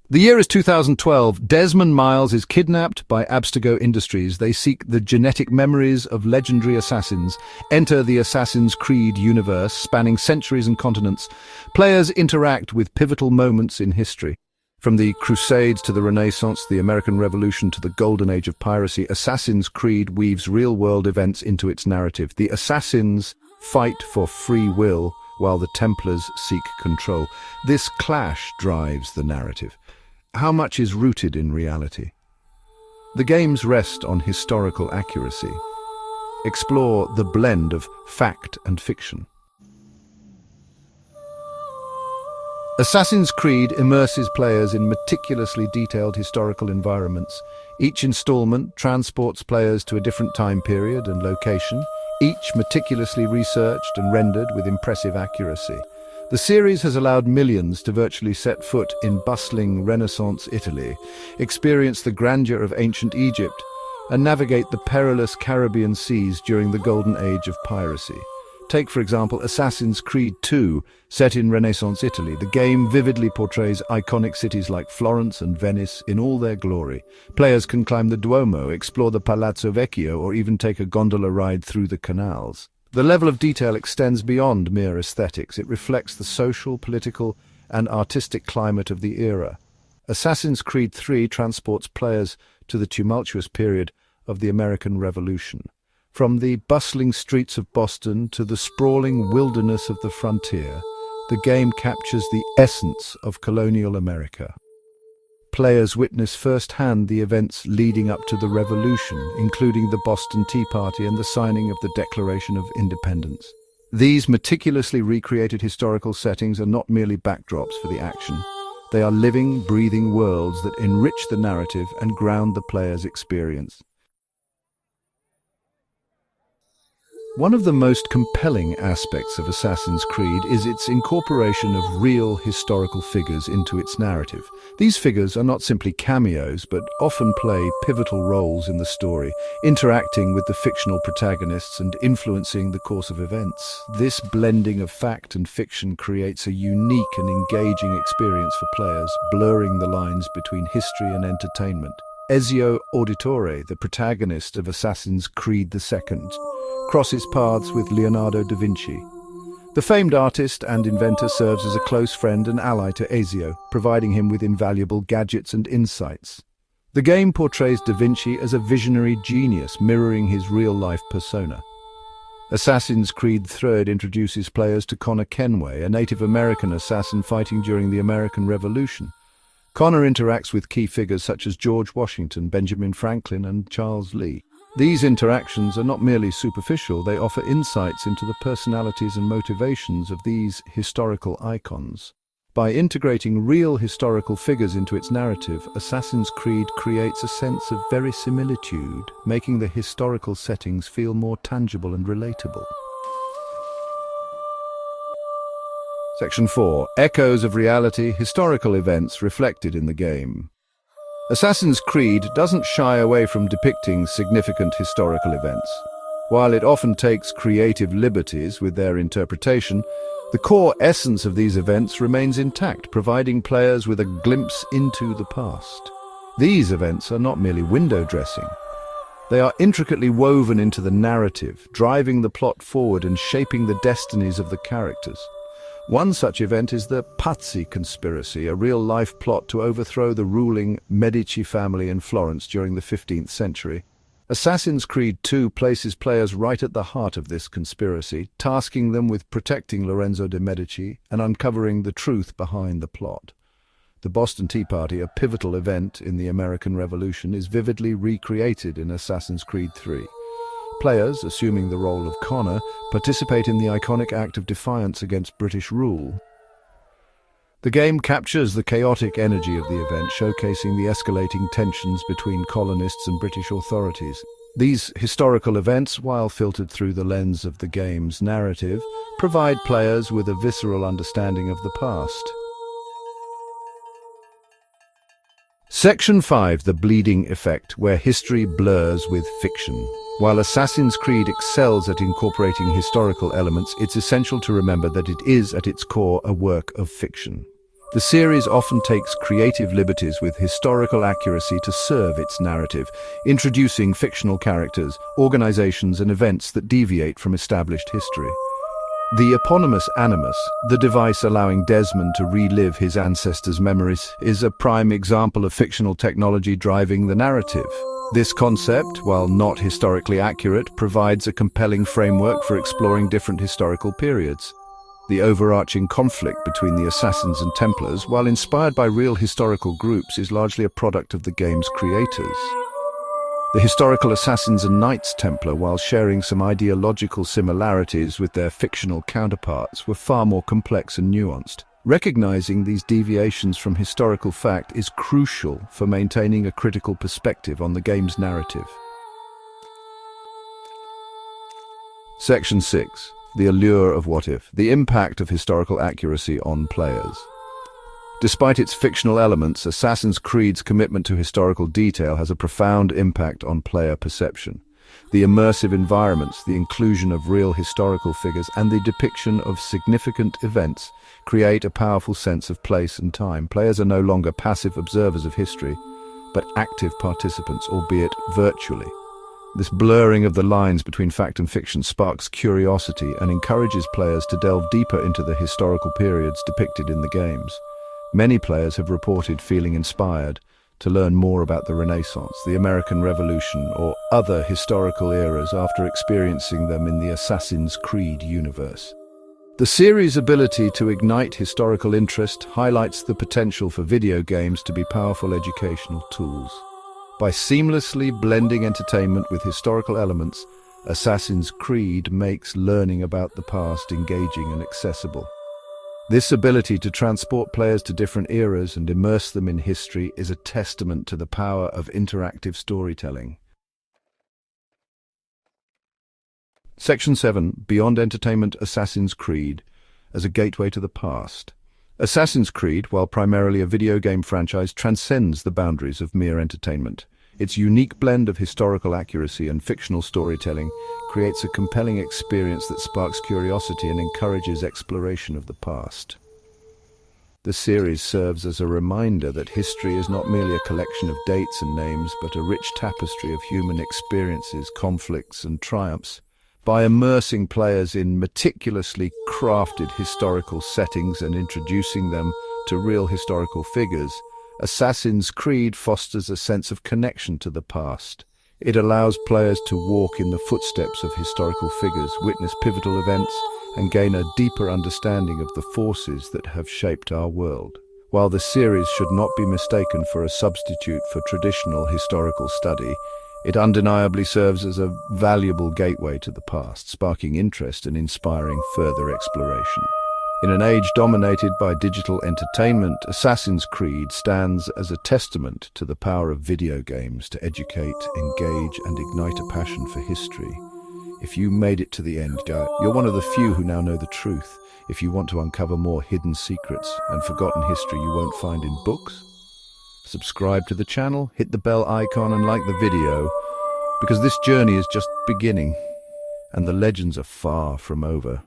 The year is 2012. Desmond Miles is kidnapped by Abstergo Industries. They seek the genetic memories of legendary assassins. Enter the Assassin's Creed universe, spanning centuries and continents. Players interact with pivotal moments in history. From the Crusades to the Renaissance, the American Revolution to the Golden Age of piracy, Assassin's Creed weaves real-world events into its narrative. The assassins fight for free will, while the Templars seek control. This clash drives the narrative. How much is rooted in reality? The games rest on historical accuracy. Explore the blend of fact and fiction. Assassin's Creed immerses players in meticulously detailed historical environments. Each installment transports players to a different time period and location, each meticulously researched and rendered with impressive accuracy. The series has allowed millions to virtually set foot in bustling Renaissance Italy, experience the grandeur of ancient Egypt, and navigate the perilous Caribbean seas during the golden age of piracy. Take, for example, Assassin's Creed II, set in Renaissance Italy. The game vividly portrays iconic cities like Florence and Venice in all their glory. Players can climb the Duomo, explore the Palazzo Vecchio, or even take a gondola ride through the canals. The level of detail extends beyond mere aesthetics. It reflects the social, political, and artistic climate of the era. Assassin's Creed III transports players to the tumultuous period of the American Revolution. From the bustling streets of Boston to the sprawling wilderness of the frontier, the game captures the essence of colonial America. Players witness firsthand the events leading up to the Revolution, including the Boston Tea Party and the signing of the Declaration of Independence. These meticulously recreated historical settings are not merely backdrops for the action. They are living, breathing worlds that enrich the narrative and ground the player's experience. One of the most compelling aspects of Assassin's Creed is its incorporation of real historical figures into its narrative. These figures are not simply cameos, but often play pivotal roles in the story, interacting with the fictional protagonists and influencing the course of events. This blending of fact and fiction creates a unique and engaging experience for players, blurring the lines between history and entertainment. Ezio Auditore, the protagonist of Assassin's Creed II, crosses paths with Leonardo da Vinci. The famed artist and inventor serves as a close friend and ally to Ezio, providing him with invaluable gadgets and insights. The game portrays da Vinci as a visionary genius, mirroring his real-life persona. Assassin's Creed III introduces players to Connor Kenway, a Native American assassin fighting during the American Revolution. Connor interacts with key figures such as George Washington, Benjamin Franklin, and Charles Lee. These interactions are not merely superficial, they offer insights into the personalities and motivations of these historical icons. By integrating real historical figures into its narrative, Assassin's Creed creates a sense of verisimilitude, making the historical settings feel more tangible and relatable. Section 4. Echoes of reality, historical events reflected in the game. Assassin's Creed doesn't shy away from depicting significant historical events. While it often takes creative liberties with their interpretation, the core essence of these events remains intact, providing players with a glimpse into the past. These events are not merely window dressing. They are intricately woven into the narrative, driving the plot forward and shaping the destinies of the characters. One such event is the Pazzi conspiracy, a real-life plot to overthrow the ruling Medici family in Florence during the 15th century. Assassin's Creed II places players right at the heart of this conspiracy, tasking them with protecting Lorenzo de' Medici and uncovering the truth behind the plot. The Boston Tea Party, a pivotal event in the American Revolution, is vividly recreated in Assassin's Creed III. Players, assuming the role of Connor, participate in the iconic act of defiance against British rule. The game captures the chaotic energy of the event, showcasing the escalating tensions between colonists and British authorities. These historical events, while filtered through the lens of the game's narrative, provide players with a visceral understanding of the past. Section 5. The Bleeding Effect, where history blurs with fiction. While Assassin's Creed excels at incorporating historical elements, it's essential to remember that it is, at its core, a work of fiction. The series often takes creative liberties with historical accuracy to serve its narrative, introducing fictional characters, organizations, and events that deviate from established history. The eponymous Animus, the device allowing Desmond to relive his ancestors' memories, is a prime example of fictional technology driving the narrative. This concept, while not historically accurate, provides a compelling framework for exploring different historical periods. The overarching conflict between the Assassins and Templars, while inspired by real historical groups, is largely a product of the game's creators. The historical Assassins and Knights Templar, while sharing some ideological similarities with their fictional counterparts, were far more complex and nuanced. Recognizing these deviations from historical fact is crucial for maintaining a critical perspective on the game's narrative. Section 6. The allure of what if, the impact of historical accuracy on players. Despite its fictional elements, Assassin's Creed's commitment to historical detail has a profound impact on player perception. The immersive environments, the inclusion of real historical figures, and the depiction of significant events create a powerful sense of place and time. Players are no longer passive observers of history, but active participants, albeit virtually. This blurring of the lines between fact and fiction sparks curiosity and encourages players to delve deeper into the historical periods depicted in the games. Many players have reported feeling inspired to learn more about the Renaissance, the American Revolution, or other historical eras after experiencing them in the Assassin's Creed universe. The series' ability to ignite historical interest highlights the potential for video games to be powerful educational tools. By seamlessly blending entertainment with historical elements, Assassin's Creed makes learning about the past engaging and accessible. This ability to transport players to different eras and immerse them in history is a testament to the power of interactive storytelling. Section 7. Beyond Entertainment: Assassin's Creed as a gateway to the past. Assassin's Creed, while primarily a video game franchise, transcends the boundaries of mere entertainment. Its unique blend of historical accuracy and fictional storytelling creates a compelling experience that sparks curiosity and encourages exploration of the past. The series serves as a reminder that history is not merely a collection of dates and names, but a rich tapestry of human experiences, conflicts, and triumphs. By immersing players in meticulously crafted historical settings and introducing them to real historical figures, Assassin's Creed fosters a sense of connection to the past. It allows players to walk in the footsteps of historical figures, witness pivotal events, and gain a deeper understanding of the forces that have shaped our world. While the series should not be mistaken for a substitute for traditional historical study, it undeniably serves as a valuable gateway to the past, sparking interest and inspiring further exploration. In an age dominated by digital entertainment, Assassin's Creed stands as a testament to the power of video games to educate, engage, and ignite a passion for history. If you made it to the end, you're one of the few who now know the truth. If you want to uncover more hidden secrets and forgotten history you won't find in books, subscribe to the channel, hit the bell icon, and like the video, because this journey is just beginning, and the legends are far from over.